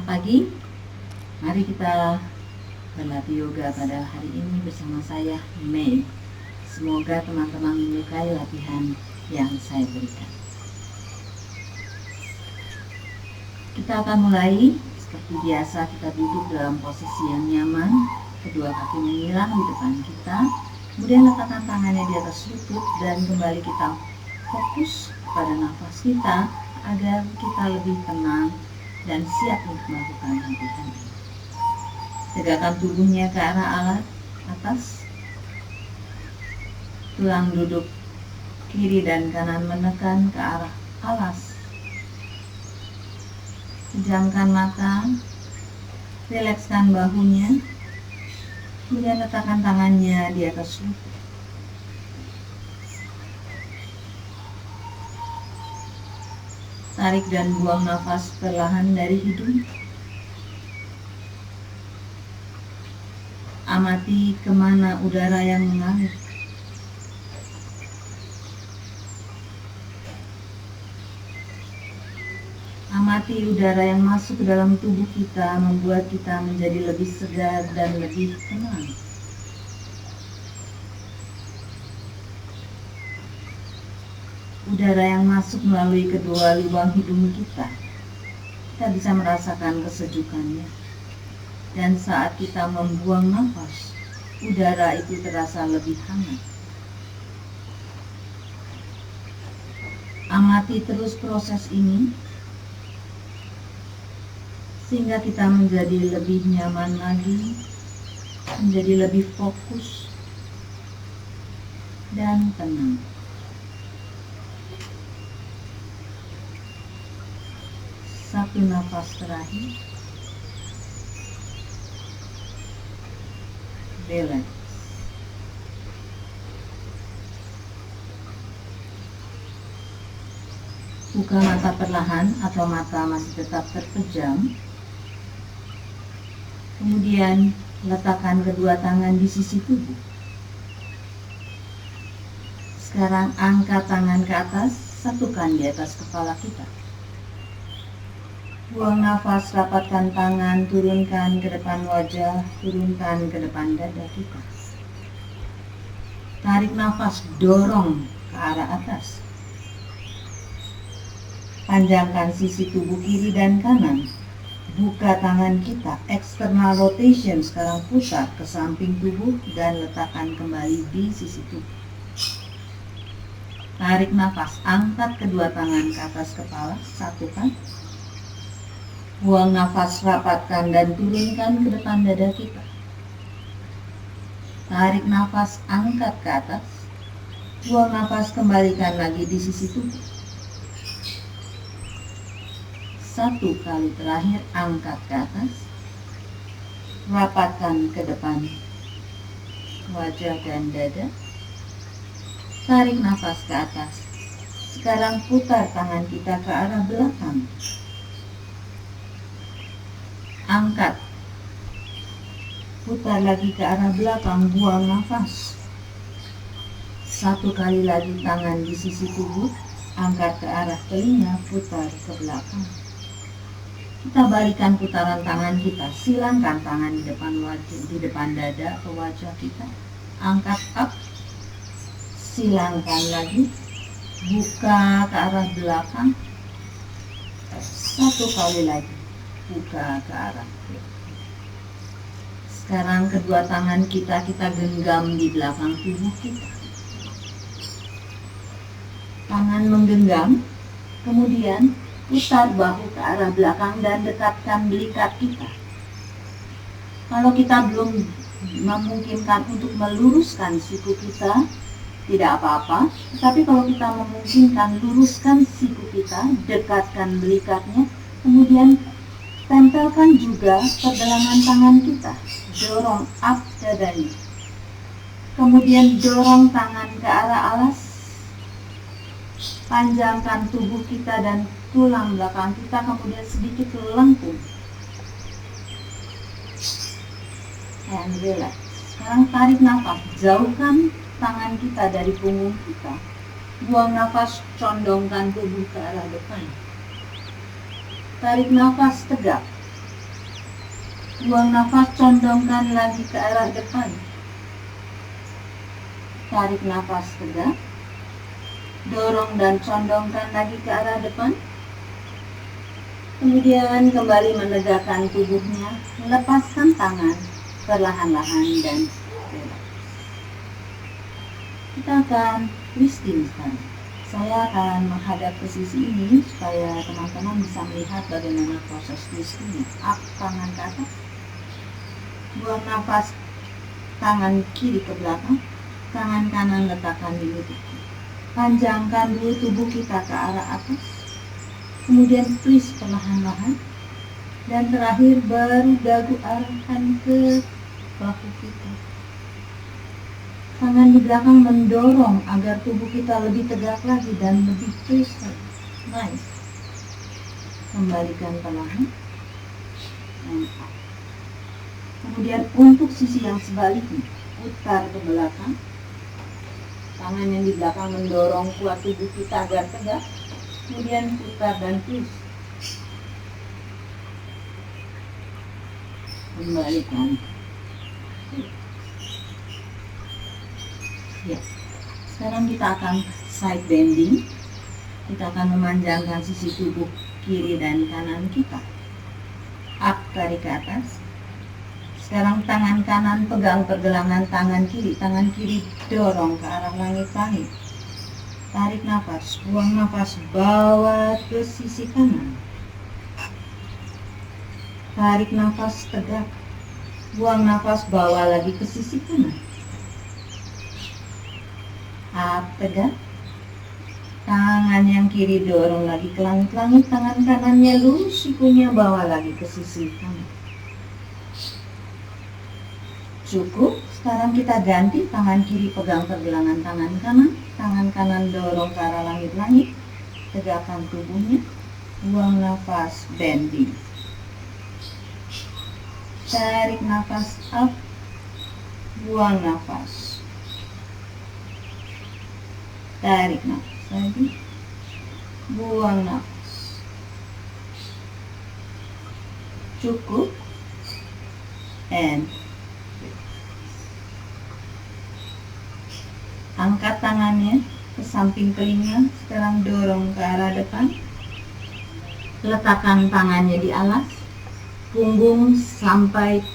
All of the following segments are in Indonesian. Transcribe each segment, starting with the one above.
Selamat pagi, mari kita berlatih yoga pada hari ini bersama saya, Mei. Semoga teman-teman menyukai latihan yang saya berikan. Kita akan mulai seperti biasa, kita duduk dalam posisi yang nyaman, kedua kaki menyilang di depan kita, kemudian letakkan tangannya di atas lutut dan kembali kita fokus pada nafas kita agar kita lebih tenang dan siap untuk melakukan latihan ini. Tegakkan tubuhnya ke arah atas, tulang duduk kiri dan kanan menekan ke arah alas. Pejamkan mata, rilekskan bahunya, kemudian letakkan tangannya di atas lutut. Tarik dan buang nafas perlahan dari hidung. Amati kemana udara yang mengalir. Amati udara yang masuk ke dalam tubuh kita, membuat kita menjadi lebih segar dan lebih tenang. Udara yang masuk melalui kedua lubang hidung kita bisa merasakan kesejukannya. Dan saat kita membuang nafas, udara itu terasa lebih hangat. Amati terus proses ini, sehingga kita menjadi lebih nyaman lagi, menjadi lebih fokus dan tenang. Satu nafas terakhir. Relax. Buka mata perlahan atau mata masih tetap terpejam. Kemudian letakkan kedua tangan di sisi tubuh. Sekarang angkat tangan ke atas, satukan di atas kepala kita. Buang nafas, rapatkan tangan, turunkan ke depan wajah, turunkan ke depan dada kita. Tarik nafas, dorong ke arah atas. Panjangkan sisi tubuh kiri dan kanan. Buka tangan kita, external rotation, sekarang putar ke samping tubuh dan letakkan kembali di sisi tubuh. Tarik nafas, angkat kedua tangan ke atas kepala, satukan. Buang nafas, rapatkan dan turunkan ke depan dada kita. Tarik nafas, angkat ke atas. Buang nafas, kembalikan lagi di sisi tubuh. Satu kali terakhir, angkat ke atas. Rapatkan ke depan wajah dan dada. Tarik nafas ke atas. Sekarang putar tangan kita ke arah belakang. Angkat, putar lagi ke arah belakang, buang nafas. Satu kali lagi tangan di sisi tubuh, angkat ke arah telinga, putar ke belakang. Kita balikan putaran tangan kita, silangkan tangan di depan wajah, di depan dada ke wajah kita. Angkat up, silangkan lagi, buka ke arah belakang. Satu kali lagi. Buka ke arah belakang. Sekarang kedua tangan kita genggam di belakang tubuh kita. Tangan menggenggam, kemudian putar bahu ke arah belakang dan dekatkan belikat kita. Kalau kita belum memungkinkan untuk meluruskan siku kita, tidak apa-apa. Tapi kalau kita memungkinkan, luruskan siku kita, dekatkan belikatnya, kemudian tempelkan juga pergelangan tangan kita, dorong up dadanya. Kemudian dorong tangan ke arah alas, panjangkan tubuh kita dan tulang belakang kita, kemudian sedikit lengkung. And relax. Sekarang tarik nafas, jauhkan tangan kita dari punggung kita. Buang nafas, condongkan tubuh ke arah depan. Tarik nafas tegak. Buang nafas, condongkan lagi ke arah depan. Tarik nafas tegak. Dorong dan condongkan lagi ke arah depan. Kemudian kembali menegakkan tubuhnya, lepaskan tangan perlahan-lahan dan relax. Kita akan twisting sekarang. Saya akan menghadap ke sisi ini supaya teman-teman bisa melihat bagaimana proses twistingnya. Up, tangan ke atas. Buang nafas, tangan kiri ke belakang, tangan kanan letakkan di lutut. Panjangkan dulu tubuh kita ke arah atas. Kemudian twist perlahan-lahan, dan terakhir baru dagu arahkan ke bahu kita. Tangan di belakang mendorong agar tubuh kita lebih tegak lagi dan lebih twist lagi. Nice. Kembalikan perlahan. Kemudian untuk sisi yang sebaliknya, putar ke belakang. Tangan yang di belakang mendorong kuat tubuh kita agar tegak. Kemudian putar dan twist. Kembalikan. Ya. Sekarang kita akan side bending. Kita akan memanjangkan sisi tubuh kiri dan kanan kita. Up, tarik ke atas. Sekarang tangan kanan pegang pergelangan tangan kiri dorong ke arah langit-langit. Tarik nafas, buang nafas, bawa ke sisi kanan. Tarik nafas tegak, buang nafas, bawa lagi ke sisi kanan. Up, tegak. Tangan yang kiri dorong lagi ke langit-langit, tangan kanannya lurus, sikunya bawa lagi ke sisi kanan. Cukup. Sekarang kita ganti, tangan kiri pegang pergelangan tangan kanan dorong ke arah langit-langit, tegakkan tubuhnya, buang nafas, bending. Tarik nafas up, buang nafas. Tarik nafas lagi, buang nafas. Cukup. And angkat tangannya ke samping telinga, sekarang dorong ke arah depan. Letakkan tangannya di alas, punggung sampai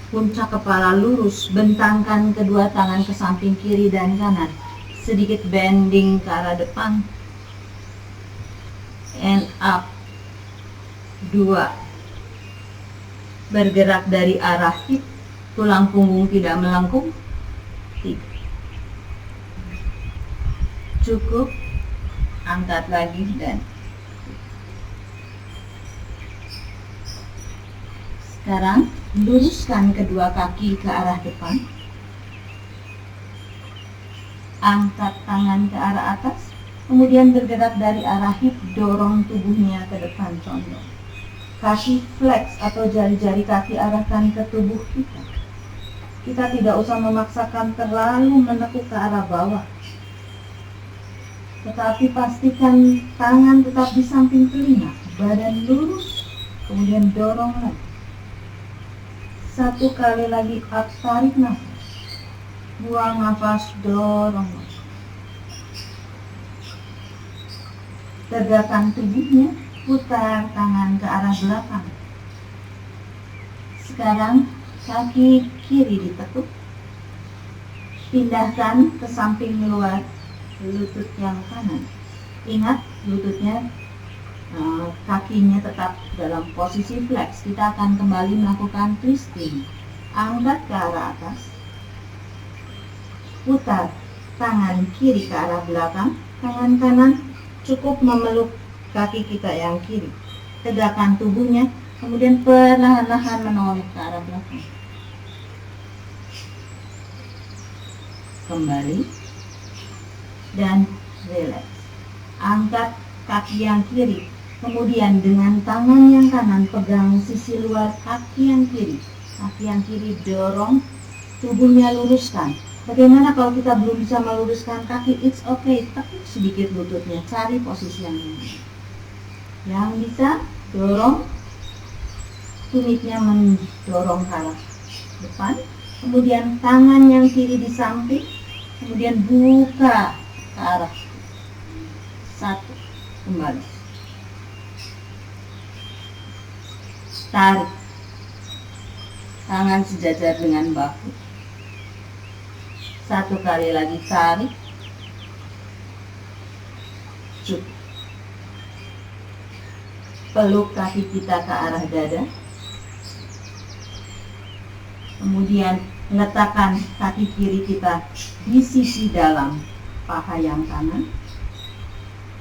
puncak kepala lurus, bentangkan kedua tangan ke samping kiri dan kanan. Sedikit bending ke arah depan. And up. 2. Bergerak dari arah hip, tulang punggung tidak melengkung. 3. Cukup. Angkat lagi dan sekarang luruskan kedua kaki ke arah depan. Angkat tangan ke arah atas, kemudian bergerak dari arah hip, dorong tubuhnya ke depan, condong. Kaki flex atau jari-jari kaki arahkan ke tubuh kita. Kita tidak usah memaksakan terlalu menekuk ke arah bawah, tetapi pastikan tangan tetap di samping telinga, badan lurus, kemudian dorong lagi. 1 kali lagi up, tarik nafas, buang nafas, dorong lagi. Tegakkan tubuhnya, putar tangan ke arah belakang. Sekarang kaki kiri ditekuk, pindahkan ke samping luar lutut yang kanan. Ingat, lututnya, kakinya tetap dalam posisi flex. Kita akan kembali melakukan twisting. Angkat ke arah atas, putar tangan kiri ke arah belakang, tangan kanan cukup memeluk kaki kita yang kiri. Tegakkan tubuhnya, kemudian perlahan-lahan menoleh ke arah belakang. Kembali dan relax. Angkat kaki yang kiri, kemudian dengan tangan yang kanan pegang sisi luar kaki yang kiri. Kaki yang kiri dorong, tubuhnya luruskan. Bagaimana kalau kita belum bisa meluruskan kaki? It's okay, tekuk sedikit lututnya, cari posisi yang nyaman. Yang bisa, dorong, tumitnya mendorong ke arah depan, kemudian tangan yang kiri di samping, kemudian buka ke arah satu, kembali, tarik tangan sejajar dengan bahu, satu kali lagi tarik, cukup. Peluk kaki kita ke arah dada, kemudian letakkan kaki kiri kita di sisi dalam paha yang kanan,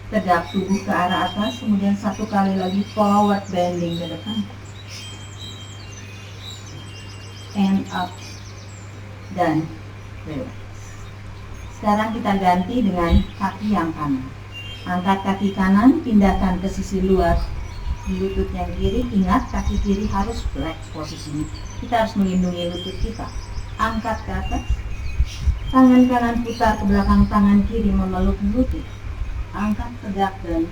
tegak tubuh ke arah atas, kemudian satu kali lagi forward bending ke depan, and up, dan relax. Sekarang kita ganti dengan kaki yang kanan. Angkat kaki kanan, pindahkan ke sisi luar lutut yang kiri. Ingat, kaki kiri harus flex posisinya. Kita harus melindungi lutut kita. Angkat ke atas, tangan kanan putar ke belakang, tangan kiri memeluk lutut. Angkat tegak dan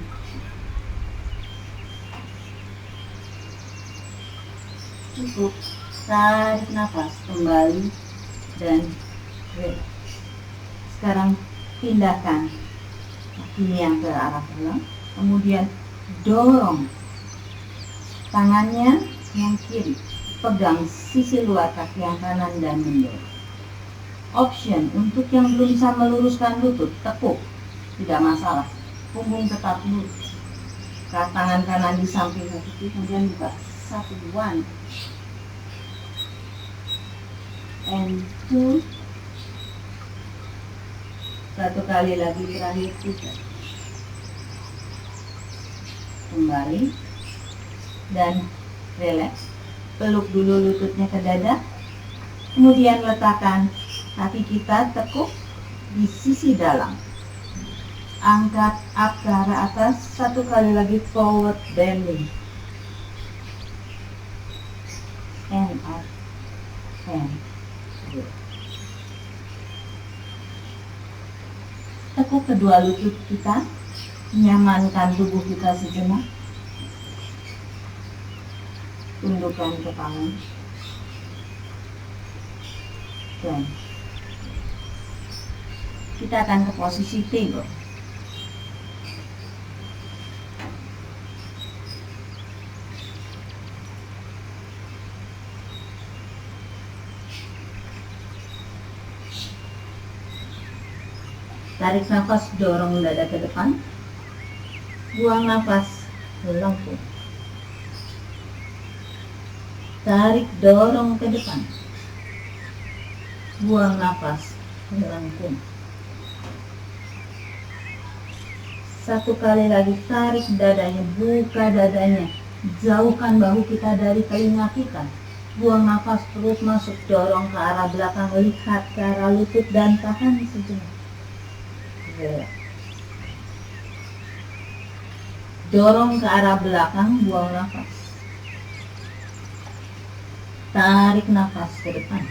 cukup. Tarik nafas, kembali, dan relax. Sekarang pindahkan kaki yang ke arah belakang, kemudian dorong tangannya yang kiri, pegang sisi luar kaki yang kanan dan mendorong. Option untuk yang belum bisa meluruskan lutut, tekuk, tidak masalah, punggung tetap lurus. Tangan kanan di samping kaki, kemudian buka, 1, 1 and 2, satu kali lagi terakhir, 3, kembali dan relax. Peluk dulu lututnya ke dada, kemudian letakkan kaki kita tekuk di sisi dalam, angkat up ke arah atas, satu kali lagi forward bending, and up and relax. Tekuk kedua lutut kita, nyamankan tubuh kita sejenak, tundukkan kepala, dan kita akan ke posisi table. Tarik nafas, dorong dada ke depan, buang nafas, melengkung. Tarik, dorong ke depan, buang nafas, melengkung. Satu kali lagi, tarik dadanya, buka dadanya, jauhkan bahu kita dari telinga kita. Buang nafas, perut masuk, dorong ke arah belakang, lihat ke arah lutut dan tahan sejenak. Dorong ke arah belakang, buang nafas. Tarik nafas ke depan,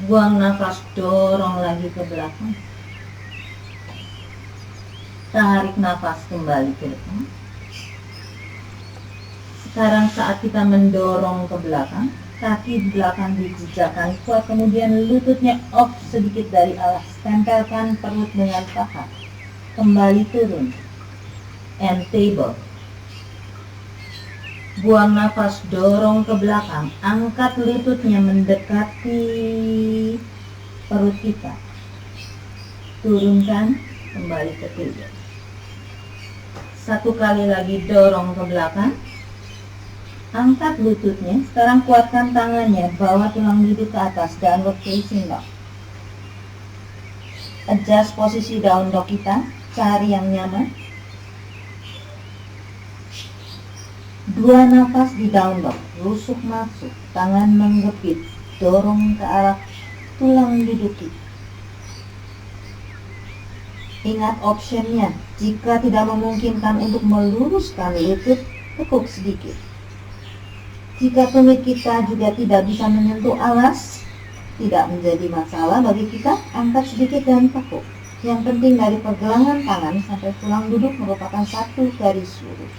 buang nafas, dorong lagi ke belakang. Tarik nafas, kembali ke depan. Sekarang saat kita mendorong ke belakang, kaki belakang dijejakkan kuat, kemudian lututnya off sedikit dari alas, tempelkan perut dengan paha, kembali turun, and table. Buang nafas, dorong ke belakang, angkat lututnya mendekati perut kita, turunkan, kembali ke table. Satu kali lagi, dorong ke belakang, angkat lututnya. Sekarang kuatkan tangannya, bawa tulang duduk ke atas, downward facing dog. Adjust posisi down dog kita, cari yang nyaman. 2 nafas di down dog, rusuk masuk, tangan menggepit, dorong ke arah tulang duduk kita. Ingat optionnya, jika tidak memungkinkan untuk meluruskan lutut, tekuk sedikit. Jika tumit kita juga tidak bisa menyentuh alas, tidak menjadi masalah bagi kita, angkat sedikit dan tekuk. Yang penting dari pergelangan tangan sampai tulang duduk merupakan satu garis lurus.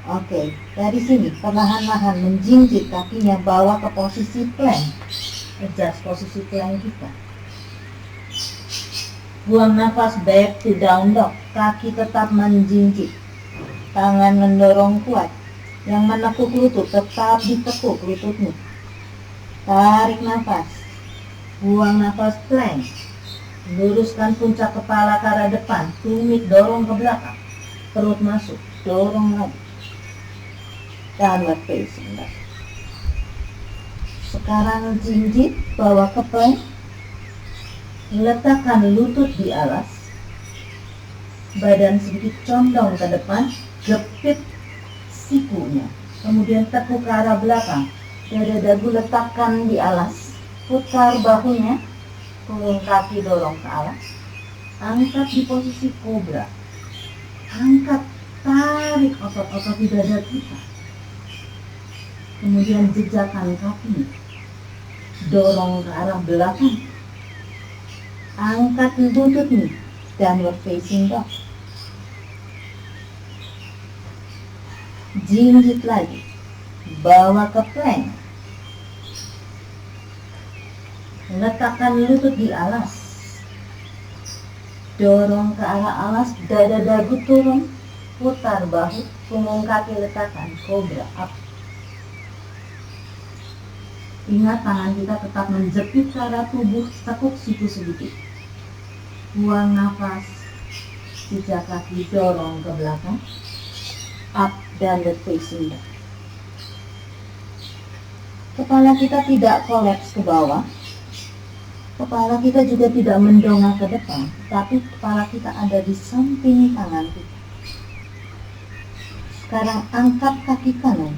Oke, dari sini perlahan-lahan menjinjit kakinya, bawa ke posisi plank. Adjust posisi plank kita. Buang nafas back to down dog. Kaki tetap menjinjit. Tangan mendorong kuat. Yang menekuk lutut tetap ditekuk lututnya. Tarik nafas. Buang nafas plank. Luruskan puncak kepala ke arah depan. Tumit dorong ke belakang. Perut masuk. Dorong lagi. Downward facing dog. Sekarang jinjit, bawa ke plank. Letakkan lutut di alas. Badan sedikit condong ke depan. Jepit sikunya. Kemudian tekuk ke arah belakang. Dada dagu letakkan di alas. Putar bahunya. Punggung kaki dorong ke alas. Angkat di posisi kobra. Angkat, tarik otot-otot di dada kita. Kemudian jejakkan kaki, dorong ke arah belakang, angkat lutut nih, downward facing dog. Jinjit lagi, bawa ke plank, letakkan lutut di alas, dorong ke arah alas, dada dagu turun, putar bahu, punggung kaki letakkan, cobra up. Ingat tangan kita tetap menjepit ke arah tubuh, tekuk siku sedikit. Buang nafas, jejak kaki dorong ke belakang. Up dan facing down. Kepala kita tidak kolaps ke bawah. Kepala kita juga tidak mendongak ke depan, tapi kepala kita ada di samping tangan kita. Sekarang angkat kaki kanan.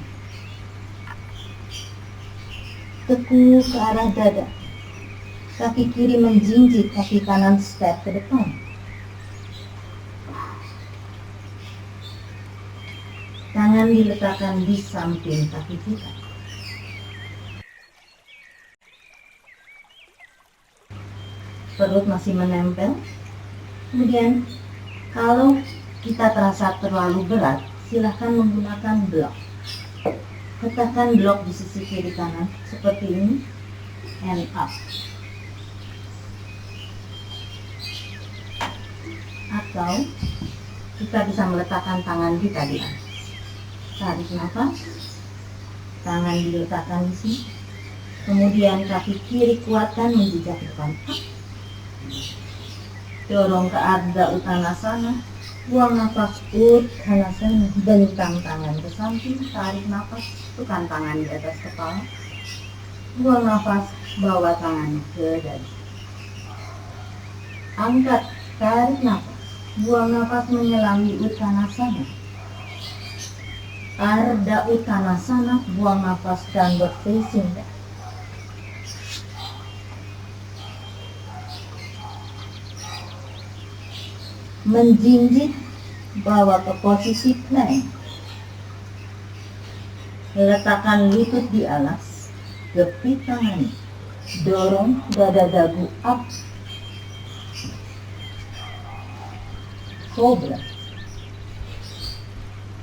Tekuk ke arah dada. Kaki kiri menjinjit, kaki kanan step ke depan. Tangan diletakkan di samping kaki kita. Perut masih menempel. Kemudian kalau kita terasa terlalu berat, silahkan menggunakan blok. Letakkan blok di sisi kiri kanan seperti ini, and up. Atau kita bisa meletakkan tangan kita di atas. Tarik nafas, tangan diletakkan di sini. Kemudian kaki kiri kuatkan menjejak depan. Up. Dorong ke Ardha Uttanasana. Buang nafas, Uttanasana. Bentang tangan ke samping, tarik nafas, tekan tangan di atas kepala. Buang nafas, bawa tangan ke dada. Angkat, tarik nafas. Buang nafas menyelami Uttanasana. Ardha Uttanasana, buang nafas downward facing dog. Menjinjit, bawa ke posisi plank. Letakkan lutut di alas, jepit tangan, dorong dada dagu up. Cobra.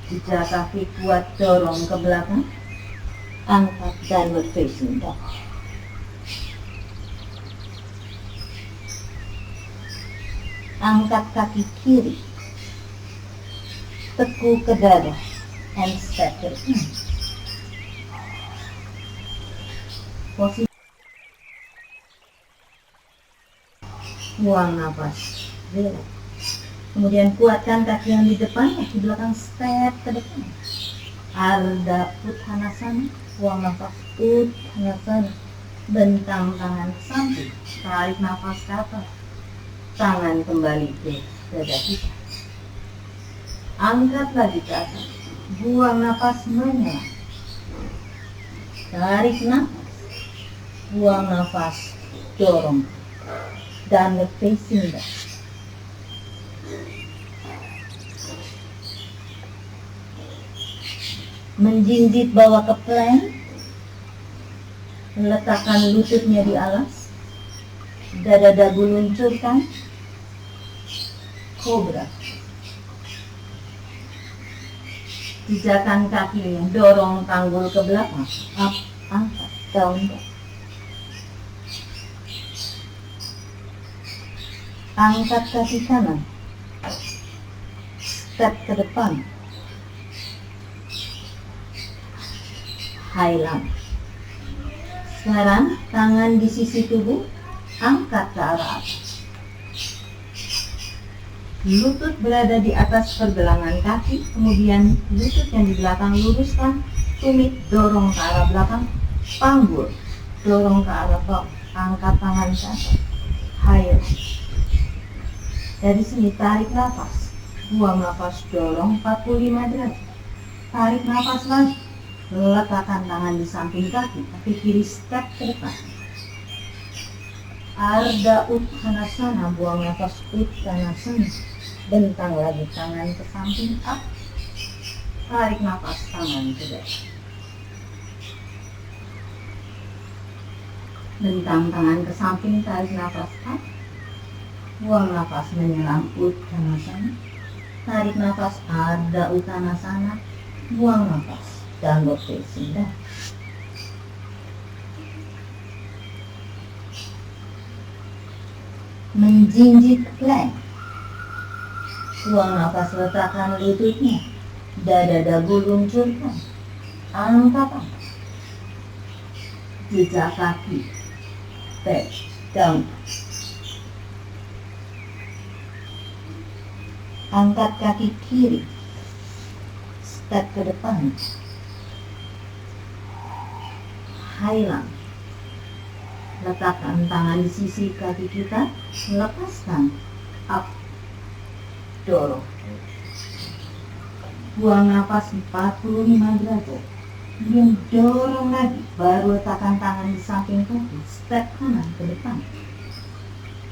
Jejak kaki kuat, dorong ke belakang. Angkat downward facing dog. Angkat kaki kiri, tekuk ke dada, and step ke depan. Posisi buang nafas, relax. Kemudian kuatkan kaki yang di depan, kaki belakang step ke depan. Ardha Uttanasana, buang nafas, Uttanasana. Bentang tangan ke samping, tarik nafas ke atas. Tangan kembali ke dada kita. Angkat lagi ke atas. Buang nafas menyelam. Tarik nafas. Buang nafas, dorong. Downward facing dog. Menjinjit, bawa ke plank. Letakkan lututnya di alas. Dada dagu luncurkan. Cobra. Pijakan kakinya, dorong panggul ke belakang. Up, angkat, down. Angkat kaki kanan. Step ke depan. Highland. Sekarang tangan di sisi tubuh, angkat ke arah atas. Lutut berada di atas pergelangan kaki, kemudian lutut yang di belakang luruskan, tumit dorong ke arah belakang, panggul dorong ke arah bawah, angkat tangan ke atas, highland. Dari sini tarik nafas, buang nafas, dorong 45 derajat, tarik nafas lagi, letakkan tangan di samping kaki, kaki kiri step ke depan. Ardha Uttanasana, buang nafas, Uttanasana. Bentang lagi tangan ke samping, up. Tarik nafas, tangan ke dada. Bentang tangan ke samping, tarik nafas, up. Buang nafas, menyelam, Uttanasana. Tarik nafas, Ardha Uttanasana. Buang nafas, downward facing dog. Menjinjit plank. Buang nafas, letakkan lututnya, dada dagu luncurkan, angkat, jejak kaki, back, down. Angkat kaki kiri, step ke depan, highland. Letakkan tangan di sisi kaki kita, lepaskan, up, dorong. Buang nafas 45 derajat. Kemudian dorong lagi, baru letakkan tangan di samping kaki, step kanan ke depan.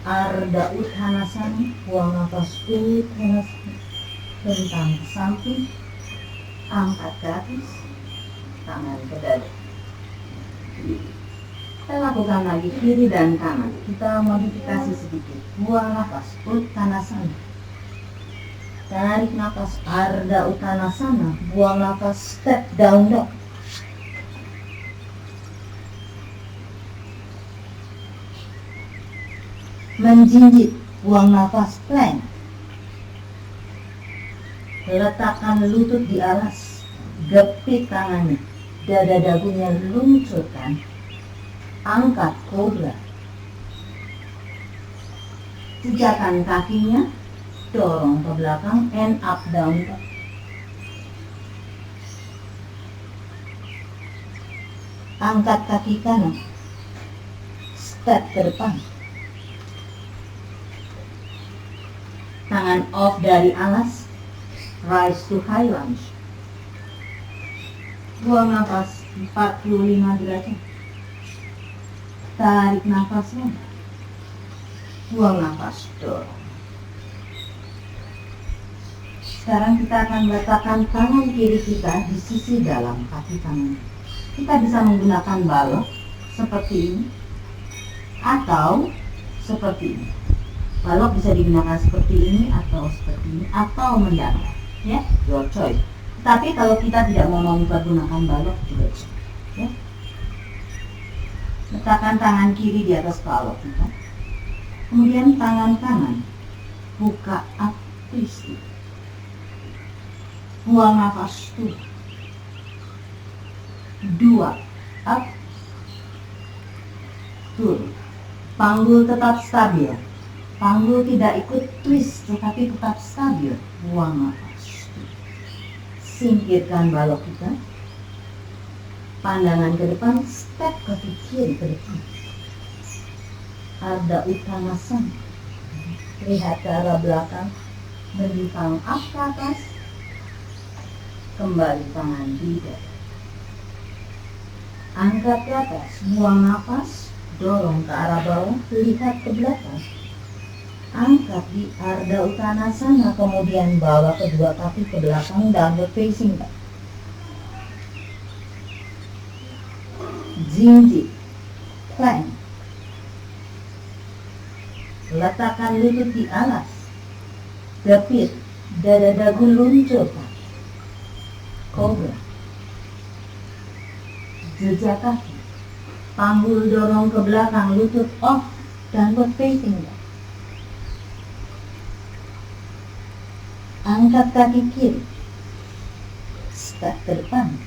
Ardha Uttanasana, buang nafas, Uttanasana. Bentang ke samping, angkat ke atas, tangan ke dada. Kita lakukan lagi kiri dan kanan. Kita modifikasi sedikit. Buang nafas, Uttanasana. Tarik nafas, Ardha Uttanasana. Buang nafas, step down dog. Menjinjit, buang nafas, plank. Letakkan lutut di alas, gepit tangannya, dada dagunya luncurkan, angkat kobra. Pijakan kakinya, dorong ke belakang, and up down. Angkat kaki kanan, step ke depan. Tangan off dari alas, rise to high lunge. Buang nafas 45 derajat. Tarik nafasnya. Buang nafas, dorong. Sekarang kita akan letakkan tangan kiri kita di sisi dalam kaki kanan. Kita bisa menggunakan balok seperti ini atau seperti ini. Balok bisa digunakan seperti ini atau seperti ini atau mendatar, ya, your choice. Tapi kalau kita tidak mau mempergunakan balok juga bisa, ya. Letakkan tangan kiri di atas balok kita. Kemudian tangan kanan buka up twist. Buang nafas, 2, up, turun. Panggul tetap stabil. Panggul tidak ikut twist, tetapi tetap stabil. Buang nafas. Singkirkan balok kita. Pandangan ke depan, step kaki kiri ke depan. Ardha Uttanasana. Lihat ke arah belakang, bentang up ke atas. Kembali tangan di dada. Angkat ke atas, buang nafas, dorong ke arah bawah, lihat ke belakang. Angkat di Ardha Uttanasana, kemudian bawa kedua kaki ke belakang, downward facing dog. Jinjit, plank. Letakkan lutut di alas. Gepit, dada dagu luncurkan. cobra. Jejak kaki. Panggul dorong ke belakang, lutut off, downward facing dog. Angkat kaki kiri. Step ke depan.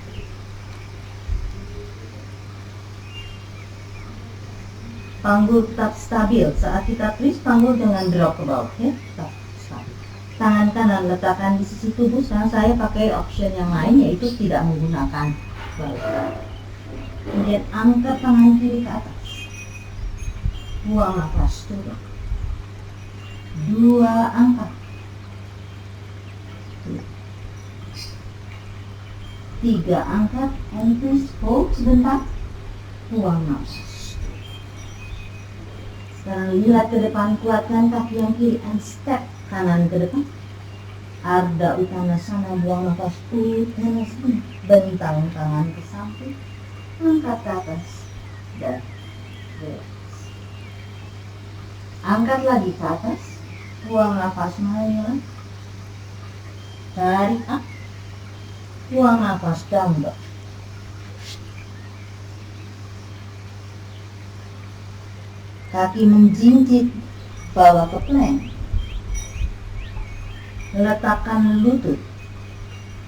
Panggul tetap stabil. Saat kita twist, panggul dengan drop ke bawah, ya, tetap stabil. Tangan kanan letakkan di sisi tubuh. Sekarang saya pakai option yang lain, yaitu tidak menggunakan balik. Kemudian angkat tangan kiri ke atas. Buang nafas turun. 2 angkat. 3 angkat and twist, hold sebentar. Buang nafas. Sekarang lihat ke depan, kuatkan kaki yang kiri and step kanan ke depan. Ardha Uttanasana, buang nafas Uttanasana. Bentang tangan ke samping. Angkat ke atas dan relax. Angkat lagi ke atas, buang nafas mengalir, tarik up, buang nafas down dog. Kaki menjinjit, bawa ke plank. Letakkan lutut,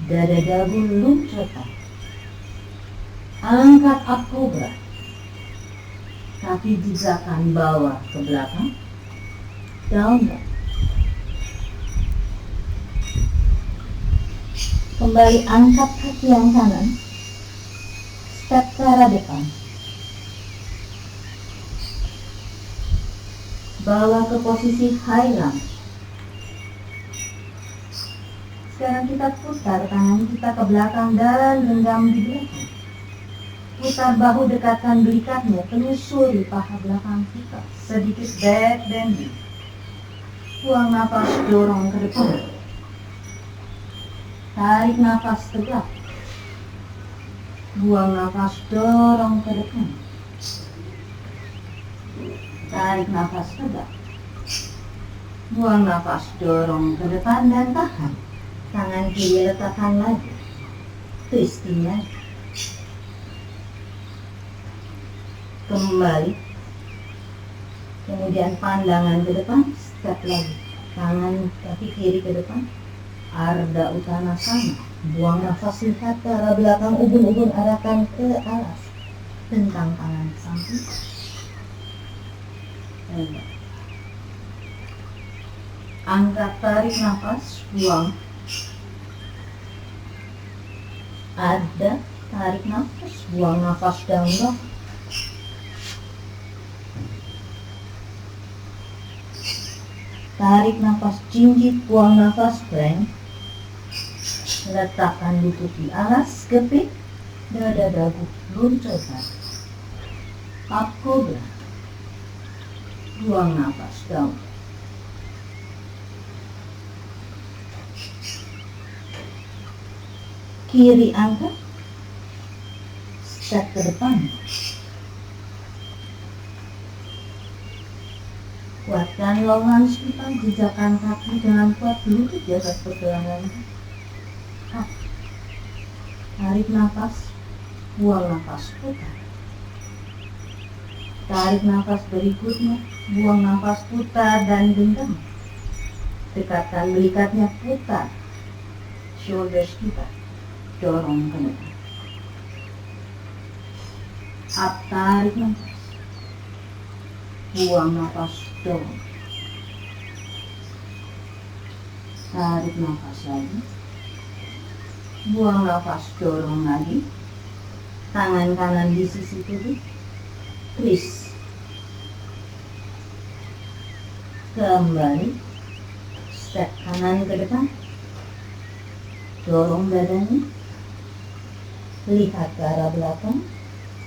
dada dagu luncurkan. Angkat up cobra. Kaki jejakkan bawah ke belakang. Down dog. Kembali angkat kaki yang kanan. Step ke arah depan. Bawa ke posisi high lunge. Sekarang kita putar tangan kita ke belakang dan genggam di belakang. Putar bahu, dekatkan belikatnya, telusuri paha belakang kita. Sedikit back bending. Buang nafas, dorong ke depan. Tarik nafas tegak. Buang nafas, dorong ke depan. Tarik nafas tegak. Buang nafas, dorong ke depan dan tahan. Tangan kiri letakkan lagi. Twisting lagi. Kembali, kemudian pandangan ke depan, step lagi, tangan kaki kiri ke depan, Ardha Uttanasana, buang nafas, lihat ke arah belakang, ubun-ubun arahkan ke atas, tentang tangan ke samping, angkat, tarik nafas, buang, Ardha, tarik nafas, buang nafas, down dog. Tarik nafas, jinjit, buang nafas, plank. Letakkan lutut di alas, kepik, dada dagu luncurkan. Up cobra. Buang nafas, down. Kiri angkat, step ke depan. Kuatkan low lunge kita, jejakkan kaki dengan kuat, lutut di atas pergelangan. Tarik nafas, buang nafas, putar. Tarik nafas berikutnya, buang nafas, putar dan genggam. Dekatkan belikatnya, putar. Shoulders kita, dorong ke depan. Up, tarik nafas. Buang nafas, dorong. Tarik nafas lagi. Buang nafas, dorong lagi. Tangan kanan di sisi tubuh. Twist. Kembali. Step kanan ke depan. Dorong dadanya. Lihat ke arah belakang.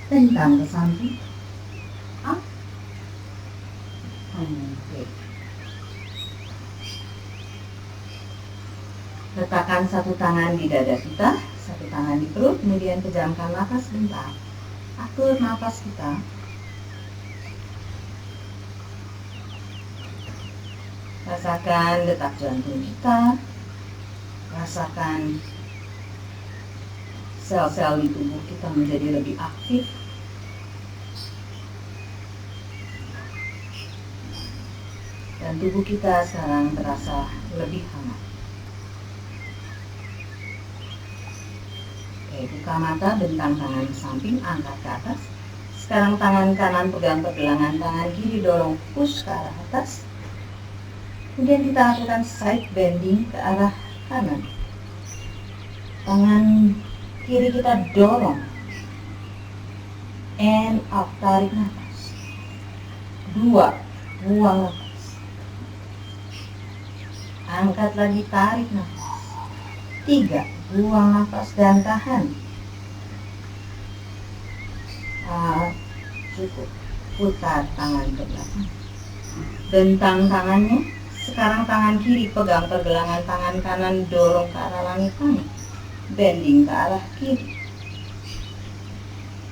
Tentang ke samping. Up. Oke. Letakkan satu tangan di dada kita, satu tangan di perut, kemudian pejamkan nafas sebentar. Atur nafas kita. Rasakan detak jantung kita. Rasakan sel-sel di tubuh kita menjadi lebih aktif. Dan tubuh kita sekarang terasa lebih hangat. Oke, buka mata, bentang tangan ke samping, angkat ke atas. Sekarang tangan kanan pegang pergelangan tangan kiri, dorong push ke arah atas. Kemudian kita lakukan side bending ke arah kanan. Tangan kiri kita dorong. And up, tarik nafas. 2, buang nafas. Angkat lagi, tarik nafas. 3, buang nafas dan tahan. Cukup. Putar tangan ke belakang. Bentang tangannya. Sekarang tangan kiri pegang pergelangan tangan kanan, dorong ke arah langit tangan. Bending ke arah kiri.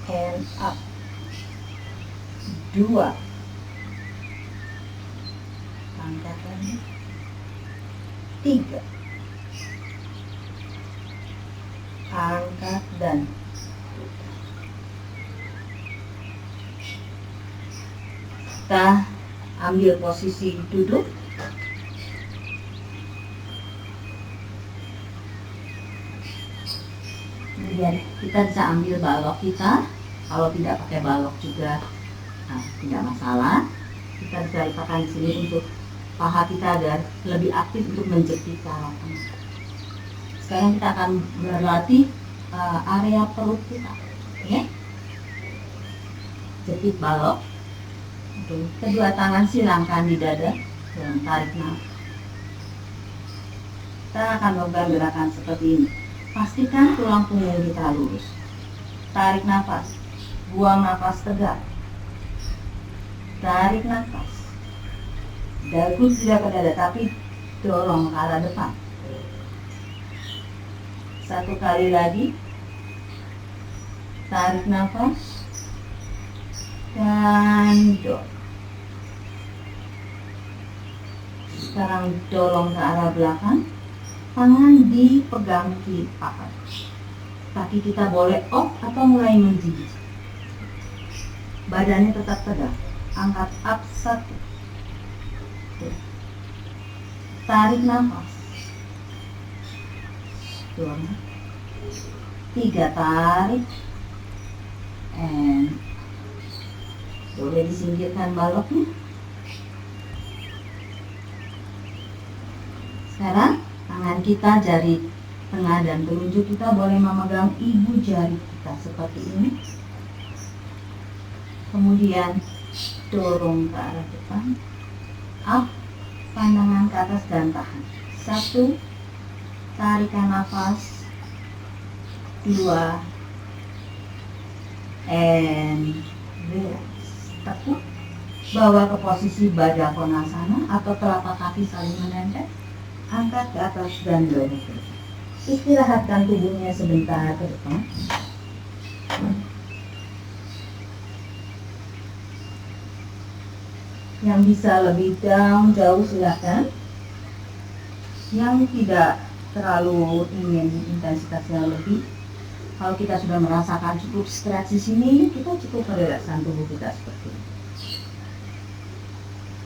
And up. 2. Angkat lagi. 3. Angkat dan kita ambil posisi duduk. Kemudian kita bisa ambil balok kita. Kalau tidak pakai balok juga tidak masalah. Kita bisa letakkan di sini untuk paha kita agar lebih aktif untuk menjepit ke arah tengah. Sekarang kita akan berlatih area perut kita, ya. Jepit balok. Kedua tangan silangkan di dada dan tarik nafas. Kita akan melakukan gerakan seperti ini. Pastikan tulang punggung kita lurus. Tarik nafas, buang nafas tegak. Tarik nafas. Dagu tidak ke dada tapi dorong ke arah depan. 1 kali lagi. Tarik nafas dan dorong. Sekarang dorong ke arah belakang. Tangan dipegang di paha. Kaki kita boleh off atau mulai menjijit. Badannya tetap tegak. Angkat up 1. Tarik nafas. 2. 3, tarik. And boleh disingkirkan baloknya. Sekarang tangan kita, jari tengah dan telunjuk kita boleh memegang ibu jari kita seperti ini. Kemudian dorong ke arah depan. Up, pandangan ke atas dan tahan. 1, tarikan nafas. 2, and relax. Tekuk, bawa ke posisi Baddha Konasana atau telapak kaki saling menempel. Angkat ke atas dan dorong ke depan. Istirahatkan tubuhnya sebentar ke depan. Yang bisa lebih down jauh silahkan. Yang tidak terlalu ingin intensitasnya lebih, kalau kita sudah merasakan cukup stretch di sini, kita cukup merelakskan tubuh kita seperti ini.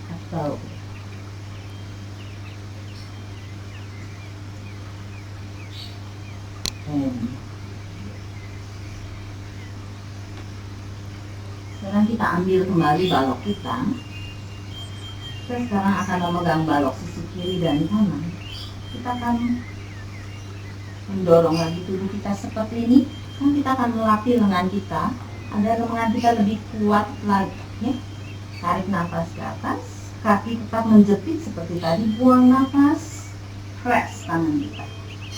Atau sekarang kita ambil kembali balok kita. Kita sekarang akan memegang balok sisi kiri dan kanan. Kita akan mendorong lagi tubuh kita seperti ini. Dan kita akan melatih lengan kita agar lengan kita lebih kuat lagi, ya. Tarik nafas ke atas, kaki tetap menjepit seperti tadi. Buang nafas, press tangan kita.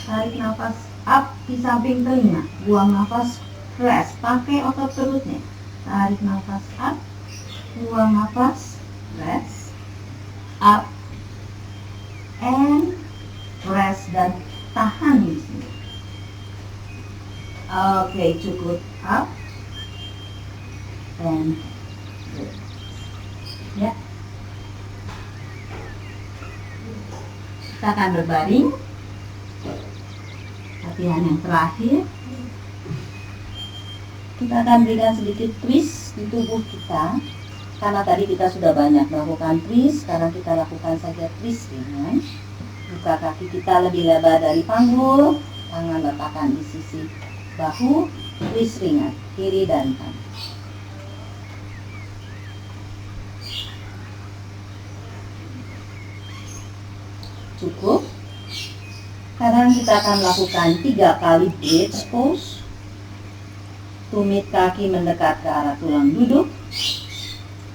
Tarik nafas up di samping telinga. Buang nafas, press, pakai otot perutnya. Tarik nafas up, buang nafas, press, up, and press dan tahan di sini. Oke, cukup up and relax. Ya. Kita akan berbaring. Latihan yang terakhir. Kita akan berikan sedikit twist di tubuh kita. Karena tadi kita sudah banyak melakukan twist, sekarang kita lakukan saja twist ringan. Buka kaki kita lebih lebar dari panggul, tangan letakkan di sisi bahu, twist ringan, kiri dan kanan. Cukup. Sekarang kita akan lakukan 3 kali bridge pose. Tumit kaki mendekat ke arah tulang duduk.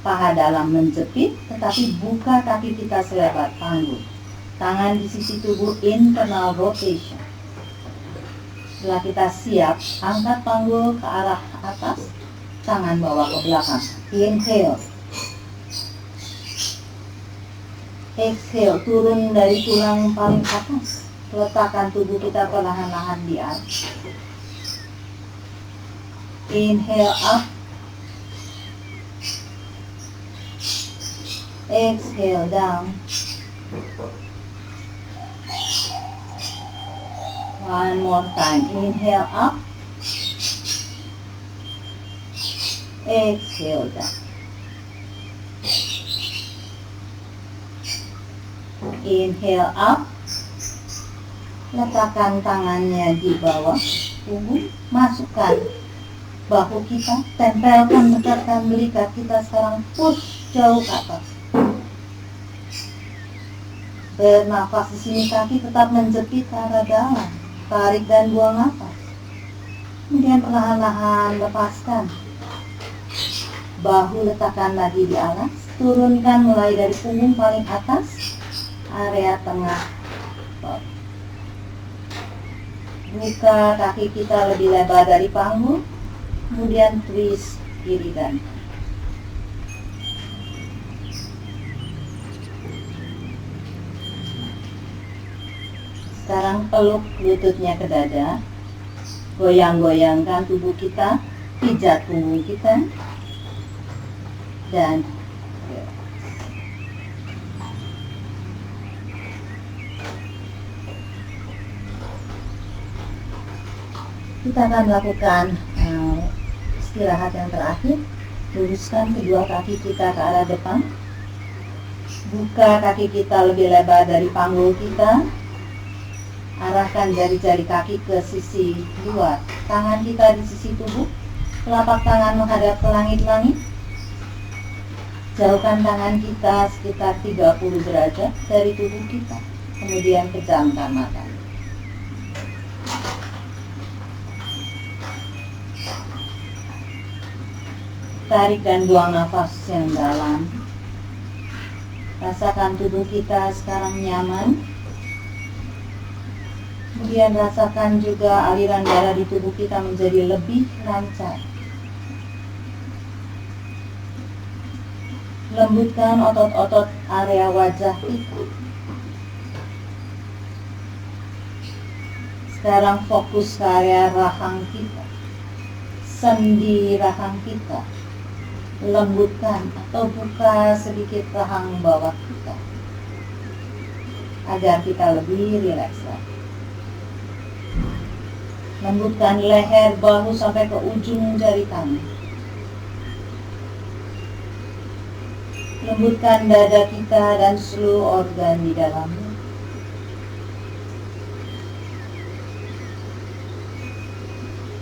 Paha dalam menjepit, tetapi buka kaki kita selebar panggul. Tangan di sisi tubuh, internal rotation. Setelah kita siap, angkat panggul ke arah atas, tangan bawa ke belakang. Inhale. Exhale, turun dari tulang paling atas. Letakkan tubuh kita perlahan-lahan di atas. Inhale up. Exhale down. One more time. Inhale up. Exhale down. Inhale up. Letakkan tangannya di bawah punggung. Masukkan bahu kita. Tempelkan, dekatkan belikat kita. Sekarang push jauh ke atas. Bernafas di sini, kaki tetap menjepit ke arah dalam. Tarik dan buang nafas. Kemudian perlahan-lahan lepaskan. Bahu letakkan lagi di alas. Turunkan mulai dari punggung paling atas, area tengah bawah. Buka kaki kita lebih lebar dari panggul. Kemudian twist kiri dan kanan. Sekarang peluk lututnya ke dada. Goyang-goyangkan tubuh kita. Pijat punggung kita. Dan kita akan melakukan istirahat yang terakhir. Luruskan kedua kaki kita ke arah depan. Buka kaki kita lebih lebar dari panggul kita. Arahkan jari-jari kaki ke sisi luar. Tangan kita di sisi tubuh. Telapak tangan menghadap ke langit-langit. Jauhkan tangan kita sekitar 30 derajat dari tubuh kita. Kemudian pejamkan mata. Tarik dan buang nafas yang dalam. Rasakan tubuh kita sekarang nyaman. Kemudian rasakan juga aliran darah di tubuh kita menjadi lebih lancar. Lembutkan otot-otot area wajah kita. Sekarang fokus ke area rahang kita. Sendi rahang kita. Lembutkan atau buka sedikit rahang bawah kita. Agar kita lebih rileks lagi. Lembutkan leher, bahu sampai ke ujung jari tangan. Lembutkan dada kita dan seluruh organ di dalamnya.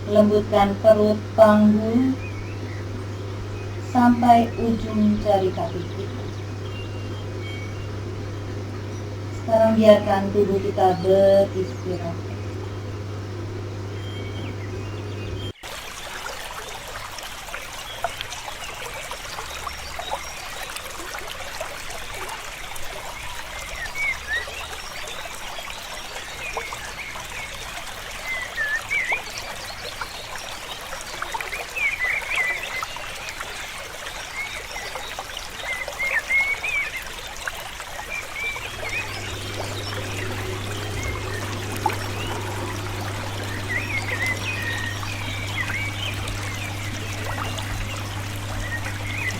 Lembutkan perut, panggul, sampai ujung jari kaki kita. Sekarang biarkan tubuh kita beristirahat.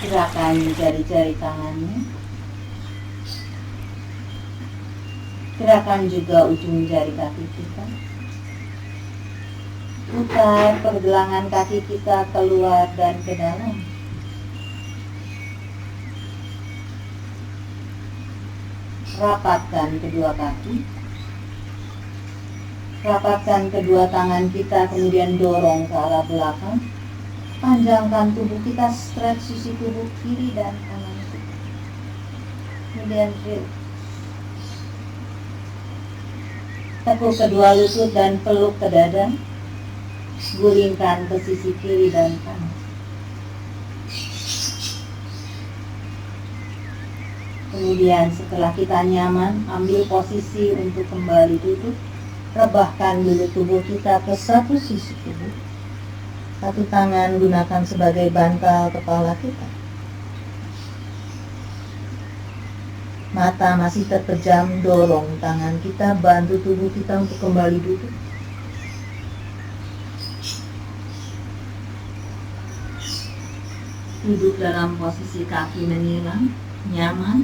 Gerakan jari-jari tangannya. Gerakan juga ujung jari kaki kita. Putar pergelangan kaki kita keluar dan ke dalam. Rapatkan kedua kaki. Rapatkan kedua tangan kita, kemudian dorong ke arah belakang. Panjangkan tubuh kita, stretch sisi tubuh kiri dan kanan kita. Kemudian relax. Tekuk kedua lutut dan peluk ke dada. Gulingkan ke sisi kiri dan kanan. Kemudian setelah kita nyaman, ambil posisi untuk kembali duduk. Rebahkan dulu tubuh kita ke satu sisi tubuh. Satu tangan gunakan sebagai bantal kepala kita. Mata masih terpejam, dorong tangan kita, bantu tubuh kita untuk kembali duduk. Duduk dalam posisi kaki menyilang, nyaman,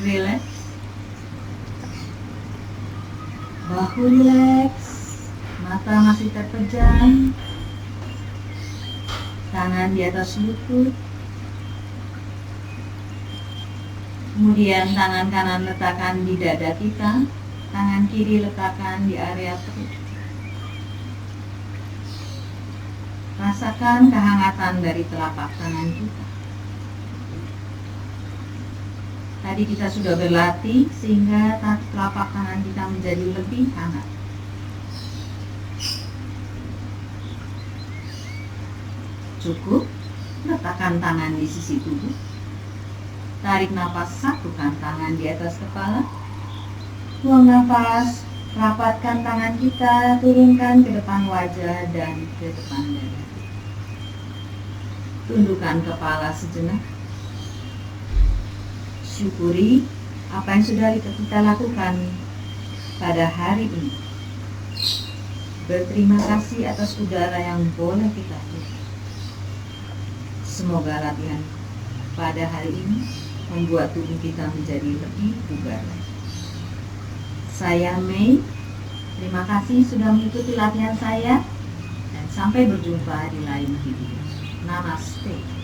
relax. Bahu relax, mata masih terpejam. Tangan di atas lutut. Kemudian tangan kanan letakkan di dada kita, tangan kiri letakkan di area perut. Rasakan kehangatan dari telapak tangan kita. Tadi kita sudah berlatih sehingga telapak tangan kita menjadi lebih hangat. Cukup, letakkan tangan di sisi tubuh. Tarik nafas, satukan tangan di atas kepala. Buang nafas, rapatkan tangan kita, turunkan ke depan wajah dan ke depan dada. Tundukkan kepala sejenak. Syukuri apa yang sudah kita lakukan pada hari ini. Berterima kasih atas udara yang boleh kita hirup. Semoga latihan pada hari ini membuat tubuh kita menjadi lebih bugar. Saya Mei, terima kasih sudah mengikuti latihan saya dan sampai berjumpa di lain video. Namaste.